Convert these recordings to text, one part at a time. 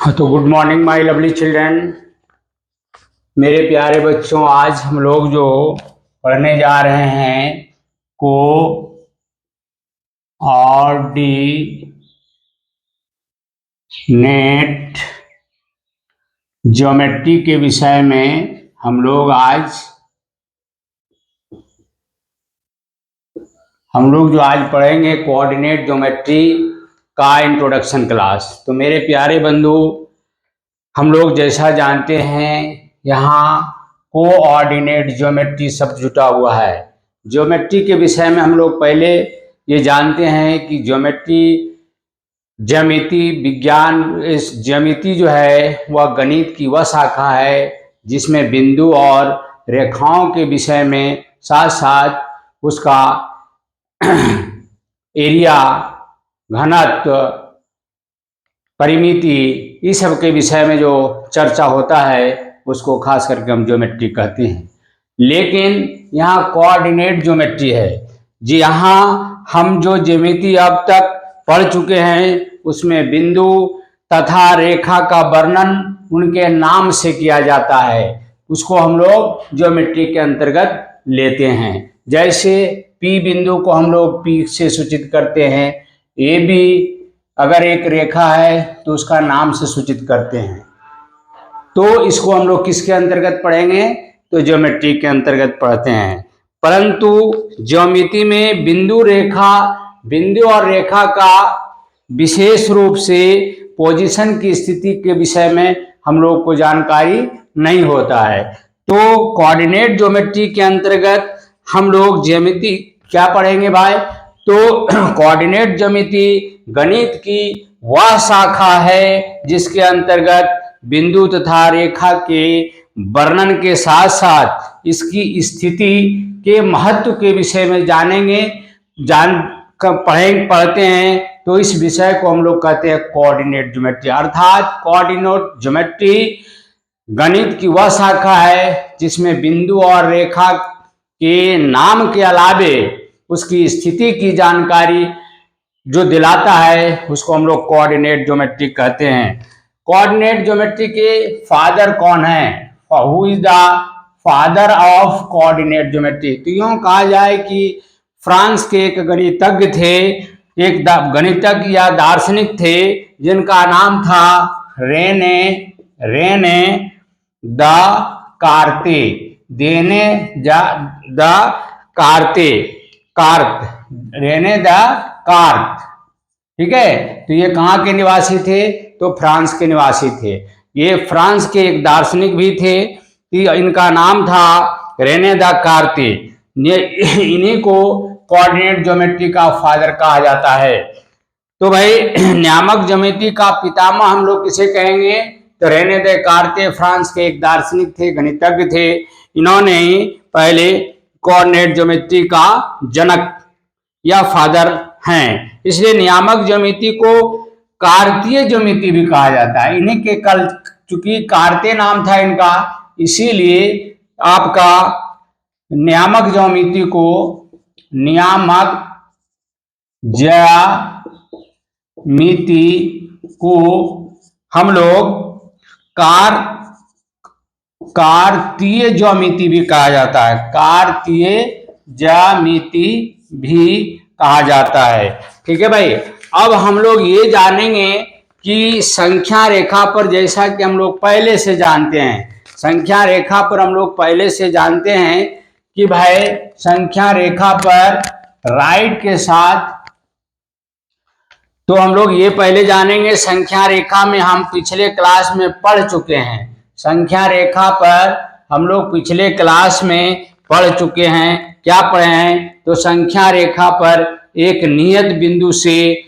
हाँ, तो good morning my lovely children. मेरे प्यारे बच्चों, आज हम लोग जो पढ़ने जा रहे हैं को ऑर्डिनेट ज्योमेट्री के विषय में हम लोग जो आज पढ़ेंगे कोऑर्डिनेट ज्योमेट्री का इंट्रोडक्शन क्लास। तो मेरे प्यारे बंधु, हम लोग जैसा जानते हैं यहाँ कोऑर्डिनेट ज्योमेट्री शब्द जुटा हुआ है। ज्योमेट्री के विषय में हम लोग पहले ये जानते हैं कि ज्यामिति विज्ञान, इस ज्यामिति जो है वह गणित की वह शाखा है जिसमें बिंदु और रेखाओं के विषय में साथ साथ उसका एरिया, घनत्व, परिमिति, इस सब के विषय में जो चर्चा होता है उसको खास करके हम ज्योमेट्री कहते हैं। लेकिन यहाँ कोऑर्डिनेट ज्योमेट्री है जी। यहाँ हम जो ज्यामिति अब तक पढ़ चुके हैं उसमें बिंदु तथा रेखा का वर्णन उनके नाम से किया जाता है, उसको हम लोग ज्योमेट्री के अंतर्गत लेते हैं। जैसे P बिंदु को हम लोग P से सूचित करते हैं, AB अगर एक रेखा है तो उसका नाम से सूचित करते हैं। तो इसको हम लोग किसके अंतर्गत पढ़ेंगे? तो ज्योमेट्री के अंतर्गत पढ़ते हैं। परंतु ज्योमेट्री में बिंदु और रेखा का विशेष रूप से पोजीशन की स्थिति के विषय में हम लोग को जानकारी नहीं होता है। तो कोऑर्डिनेट ज्योमेट्री के अंतर्गत हम लोग ज्यामिति क्या पढ़ेंगे भाई? तो कोऑर्डिनेट ज्योमेट्री गणित की वह शाखा है जिसके अंतर्गत बिंदु तथा रेखा के वर्णन के साथ साथ इसकी स्थिति के महत्व के विषय में पढ़ते हैं। तो इस विषय को हम लोग कहते हैं कोऑर्डिनेट ज्योमेट्री। अर्थात कोऑर्डिनेट ज्योमेट्री गणित की वह शाखा है जिसमें बिंदु और रेखा के नाम के अलावे उसकी स्थिति की जानकारी जो दिलाता है उसको हम लोग कोऑर्डिनेट ज्योमेट्री कहते हैं। कोऑर्डिनेट ज्योमेट्री के फादर कौन है? Who is the father of coordinate geometry? तो यूं कहा जाए कि फ्रांस के एक गणितज्ञ थे, एक गणितज्ञ या दार्शनिक थे जिनका नाम था रेने द कार्ते। रेने द कार्त, ठीक है। तो ये कहाँ के निवासी थे? तो फ्रांस के निवासी थे। ये फ्रांस के एक दार्शनिक भी थे, इनका नाम था रेने द कार्ते। इन्हीं को कोऑर्डिनेट ज्योमेट्री का फादर कहा जाता है। तो भाई नियामक ज्योमेट्री का पितामह हम लोग किसे कहेंगे? तो रेने द कार्ते फ्रांस के एक दार्शनिक थे, गणितज्ञ थे। इन्होंने ही पहले कोऑर्डिनेट ज्योमेट्री का जनक या फादर हैं। इसलिए नियामक ज्योमेट्री को कार्तीय ज्योमेट्री भी कहा जाता है। इन्हीं के चूंकि कार्ते नाम था इनका, इसीलिए आपका नियामक ज्योमेट्री को हम लोग कार्तीय ज्योमेट्री भी कहा जाता है। कार्तीय ज्यामिति भी कहा जाता है, ठीक है भाई। अब हम लोग ये जानेंगे कि संख्या रेखा पर, जैसा कि हम लोग पहले से जानते हैं, संख्या रेखा पर हम लोग पहले से जानते हैं कि भाई संख्या रेखा पर राइट के साथ, तो हम लोग ये पहले जानेंगे। संख्या रेखा में हम पिछले क्लास में पढ़ चुके हैं। संख्या रेखा पर हम लोग पिछले क्लास में पढ़ चुके हैं। क्या पढ़े हैं? तो संख्या रेखा पर एक नियत बिंदु से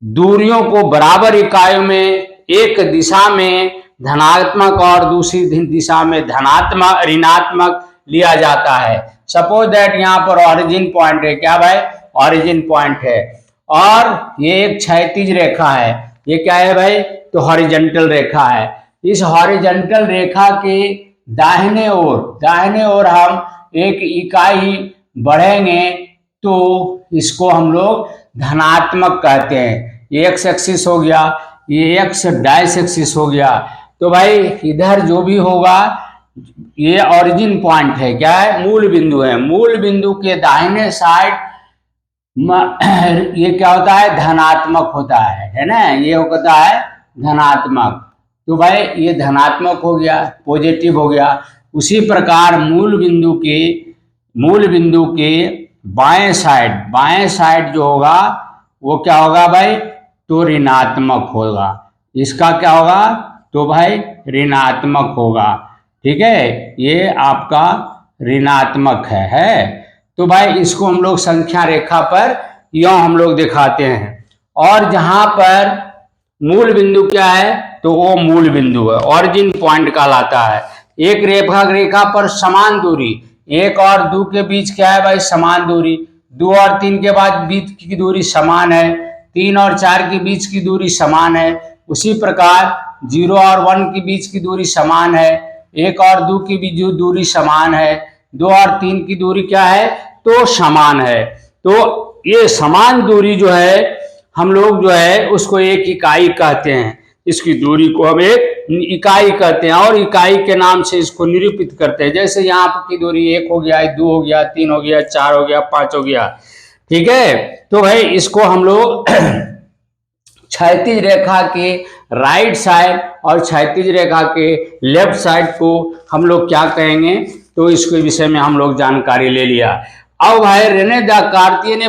दूरियों को बराबर इकाइयों में एक दिशा में धनात्मक और दूसरी दिशा में ऋणात्मक लिया जाता है। सपोज दैट यहाँ पर ऑरिजिन पॉइंट है। क्या भाई? ऑरिजिन पॉइंट है और ये एक क्षैतिज रेखा है। ये क्या है भाई? तो हॉरिजॉन्टल रेखा है। इस हॉरिजॉन्टल रेखा के दाहिने ओर हम एक इकाई बढ़ेंगे तो इसको हम लोग धनात्मक कहते हैं। ये एक्स एक्सिस हो गया, ये एक्स डैश एक्सिस हो गया। तो भाई इधर जो भी होगा ये ओरिजिन पॉइंट है, क्या है, मूल बिंदु है। मूल बिंदु के दाहिने साइड ये क्या होता है, धनात्मक होता है ना, ये होता है धनात्मक। तो भाई ये धनात्मक हो गया, पॉजिटिव हो गया। उसी प्रकार मूल बिंदु के बाएं साइड जो होगा वो क्या होगा भाई, तो ऋणात्मक होगा। इसका क्या होगा, तो भाई ऋणात्मक होगा। ठीक है, ये आपका ऋणात्मक है। तो भाई इसको हम लोग संख्या रेखा पर यों हम लोग दिखाते हैं। और जहां पर मूल बिंदु क्या है, तो वो मूल बिंदु है, ऑरिजिन पॉइंट कहलाता है। एक रेखा पर समान दूरी, एक और दो के बीच क्या है भाई, समान दूरी। दो और तीन के बाद बीच की दूरी समान है, तीन और चार के बीच की दूरी समान है। उसी प्रकार जीरो और वन के बीच की दूरी समान है, एक और दो की भी जो दूरी समान है, दो और तीन की दूरी क्या है, तो समान है। तो ये समान दूरी जो है हम लोग जो है उसको एक इकाई कहते हैं। इसकी दूरी को हम एक इकाई कहते हैं और इकाई के नाम से इसको निरूपित करते हैं। जैसे यहाँ की दूरी एक हो गया, दो हो गया, तीन हो गया, चार हो गया, पांच हो गया। ठीक है, तो भाई इसको हम लोग क्षैतिज रेखा के राइट साइड और क्षैतिज रेखा के लेफ्ट साइड को हम लोग क्या कहेंगे, तो इसके विषय में हम लोग जानकारी ले लिया। अब भाई रेने द कार्तिय ने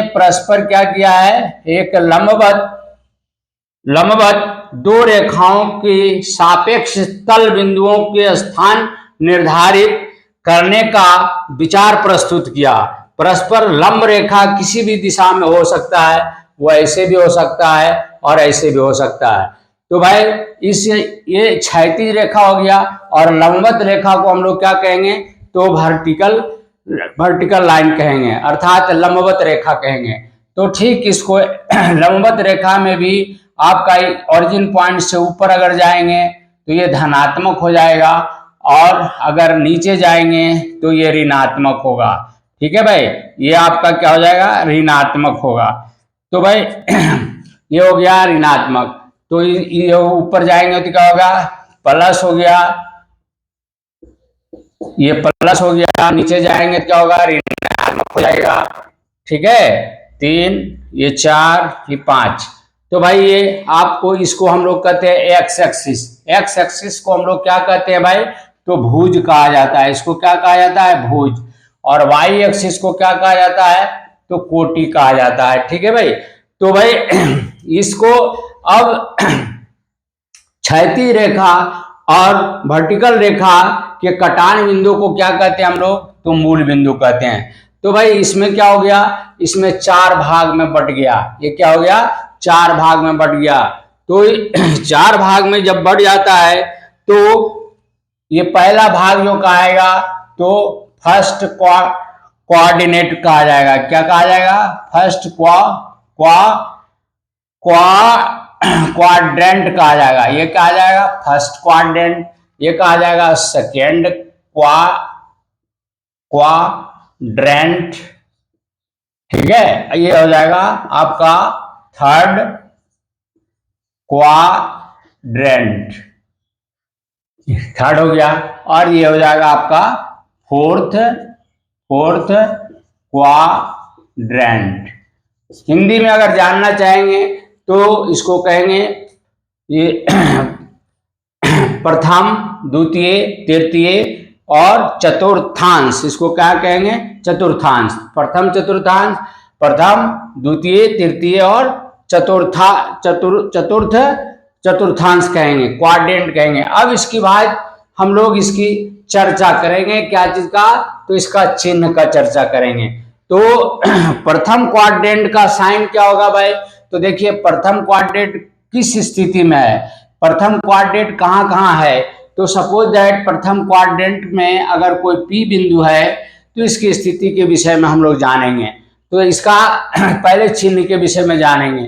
परस्पर क्या किया है, एक लंबवत दो रेखाओं के सापेक्ष तल बिंदुओं के स्थान निर्धारित करने का विचार प्रस्तुत किया। परस्पर लंब रेखा किसी भी दिशा में हो सकता है, वो ऐसे भी हो सकता है और ऐसे भी हो सकता है। तो भाई ये क्षैतिज रेखा हो गया और लंबवत रेखा को हम लोग क्या कहेंगे, तो वर्टिकल लाइन कहेंगे, अर्थात लंबवत रेखा कहेंगे। तो ठीक इसको लंबवत रेखा में भी आपका ओरिजिन पॉइंट से ऊपर अगर जाएंगे तो ये धनात्मक हो जाएगा और अगर नीचे जाएंगे तो ये ऋणात्मक होगा। ठीक है भाई, ये आपका क्या हो जाएगा, ऋणात्मक होगा। तो भाई ये हो गया ऋणात्मक। तो ये ऊपर जाएंगे तो क्या होगा, प्लस हो गया, ये प्लस हो गया। नीचे जाएंगे तो क्या होगा, ऋणात्मक हो जाएगा। ठीक है, तीन, ये चार, ये पांच। तो भाई ये आपको इसको हम लोग कहते हैं एक्स एक्सिस को हम लोग क्या कहते हैं भाई, तो भुज कहा जाता है। इसको क्या कहा जाता है, भुज। और वाई एक्सिस को क्या कहा जाता है, तो कोटि कहा जाता है। ठीक है भाई, तो भाई इसको अब क्षैतिज रेखा और वर्टिकल रेखा के कटान बिंदु को क्या कहते हैं हम लोग, तो मूल बिंदु कहते हैं। तो भाई इसमें क्या हो गया, इसमें चार भाग में बट गया। ये क्या हो गया, चार भाग में बट गया। तो चार भाग में जब बढ़ जाता है तो ये पहला भाग जो कहेगा तो फर्स्ट कोऑर्डिनेट कहा जाएगा। क्या कहा जाएगा, फर्स्ट क्वाड्रेंट कहा जाएगा। ये कहा जाएगा फर्स्ट क्वाड्रेंट, ये कहा जाएगा सेकेंड क्वाड्रेंट। ठीक है, ये हो जाएगा आपका थर्ड क्वाड्रेंट, थर्ड हो गया। और ये हो जाएगा आपका फोर्थ क्वाड्रेंट। हिंदी में अगर जानना चाहेंगे तो इसको कहेंगे ये प्रथम, द्वितीय, तृतीय और चतुर्थांश। इसको क्या कहेंगे, चतुर्थांश। प्रथम चतुर्थांश, प्रथम, द्वितीय, तृतीय और चतुर्थांश कहेंगे, क्वाड्रेंट कहेंगे। अब इसके बाद हम लोग इसकी चर्चा करेंगे, क्या चीज का, तो इसका चिन्ह का चर्चा करेंगे। तो प्रथम क्वाड्रेंट का साइन क्या होगा भाई, तो देखिए प्रथम क्वाड्रेंट किस स्थिति में है, प्रथम क्वाड्रेंट कहाँ कहाँ है। तो सपोज दैट प्रथम क्वाड्रेंट में अगर कोई पी बिंदु है तो इसकी स्थिति के विषय में हम लोग जानेंगे। तो इसका पहले चिन्ह के विषय में जानेंगे।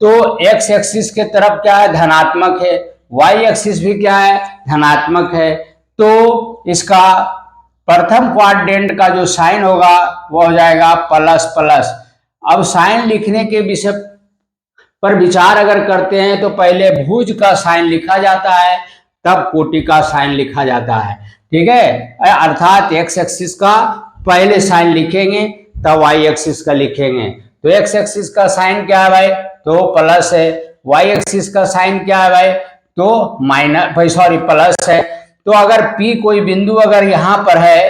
तो एक्स एक्सिस के तरफ क्या है, धनात्मक है, वाई एक्सिस भी क्या है, धनात्मक है। तो इसका प्रथम क्वाड्रेंट का जो साइन होगा वो हो जाएगा प्लस प्लस। अब साइन लिखने के विषय पर विचार अगर करते हैं तो पहले भुज का साइन लिखा जाता है, तब कोटि का साइन लिखा जाता है। ठीक है, अर्थात एक्स एक्सिस का पहले साइन लिखेंगे तब वाई एक्सिस का लिखेंगे। तो एक्स एक्सिस का साइन क्या है भाई, तो प्लस है। वाई एक्सिस का साइन क्या है भाई, तो माइनस, सॉरी प्लस है। तो अगर P कोई बिंदु अगर यहाँ पर है,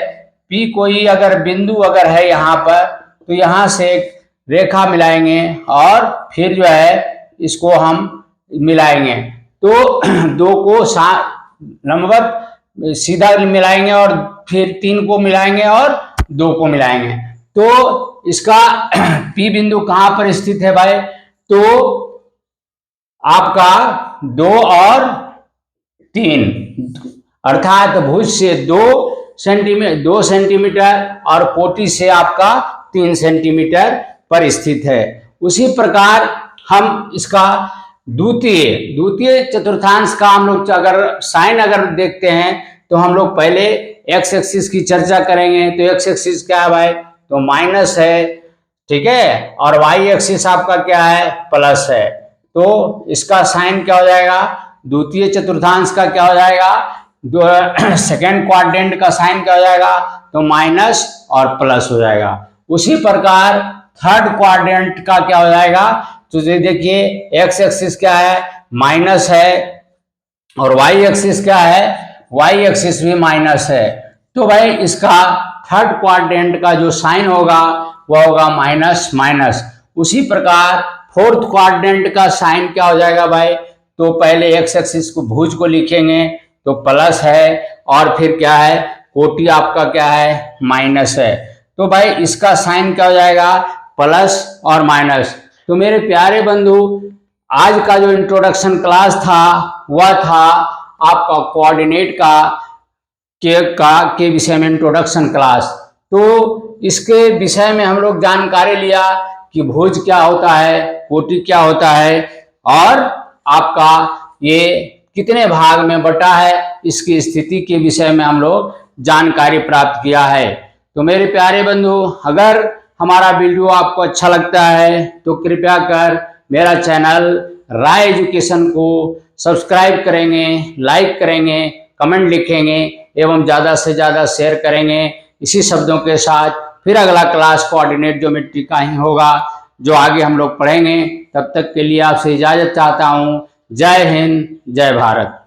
P कोई अगर बिंदु अगर है यहाँ पर, तो यहाँ से एक रेखा मिलाएंगे और फिर जो है इसको हम मिलाएंगे। तो दो को लंबवत सीधा मिलाएंगे और फिर 3 को मिलाएंगे और 2 को मिलाएंगे। तो इसका P बिंदु कहाँ पर स्थित है भाई, तो आपका 2 और 3, अर्थात भुज से 2 सेंटीमीटर और कोटि से आपका 3 सेंटीमीटर पर स्थित है। उसी प्रकार हम इसका द्वितीय चतुर्थांश का हम लोग अगर साइन अगर देखते हैं तो हम लोग पहले एक्स एक्सिस की चर्चा करेंगे। तो एक्स एक्सिस क्या है भाई, तो माइनस है, ठीक है, और वाई एक्सिस आपका क्या है, प्लस है। तो इसका साइन क्या हो जाएगा, द्वितीय चतुर्थांश का क्या हो जाएगा, सेकेंड क्वाड्रेंट का साइन क्या हो जाएगा, तो माइनस और प्लस हो जाएगा। उसी प्रकार थर्ड क्वाड्रेंट का क्या हो जाएगा, तो देखिए एक्स एक्सिस क्या है, माइनस है, और वाई एक्सिस क्या है, वाई एक्सिस भी माइनस है। तो भाई इसका थर्ड क्वाड्रेंट का जो साइन होगा वह होगा माइनस माइनस। उसी प्रकार फोर्थ क्वाड्रेंट का साइन क्या हो जाएगा भाई, तो पहले एक्स एक्सिस को भुज को लिखेंगे तो प्लस है, और फिर क्या है, कोटि आपका क्या है, माइनस है। तो भाई इसका साइन क्या हो जाएगा, प्लस और माइनस। तो मेरे प्यारे बंधु, आज का जो इंट्रोडक्शन क्लास था वह था आपका कोऑर्डिनेट के विषय में इंट्रोडक्शन क्लास। तो इसके विषय में हम लोग जानकारी लिया कि भुज क्या होता है, कोटि क्या होता है, और आपका ये कितने भाग में बटा है, इसकी स्थिति के विषय में हम लोग जानकारी प्राप्त किया है। तो मेरे प्यारे बंधु, अगर हमारा वीडियो आपको अच्छा लगता है तो कृपया कर मेरा चैनल राय एजुकेशन को सब्सक्राइब करेंगे, लाइक करेंगे, कमेंट लिखेंगे एवं ज़्यादा से ज़्यादा शेयर करेंगे। इसी शब्दों के साथ फिर अगला क्लास कोऑर्डिनेट ज्योमेट्री का ही होगा जो आगे हम लोग पढ़ेंगे। तब तक के लिए आपसे इजाज़त चाहता हूँ। जय हिंद, जय भारत।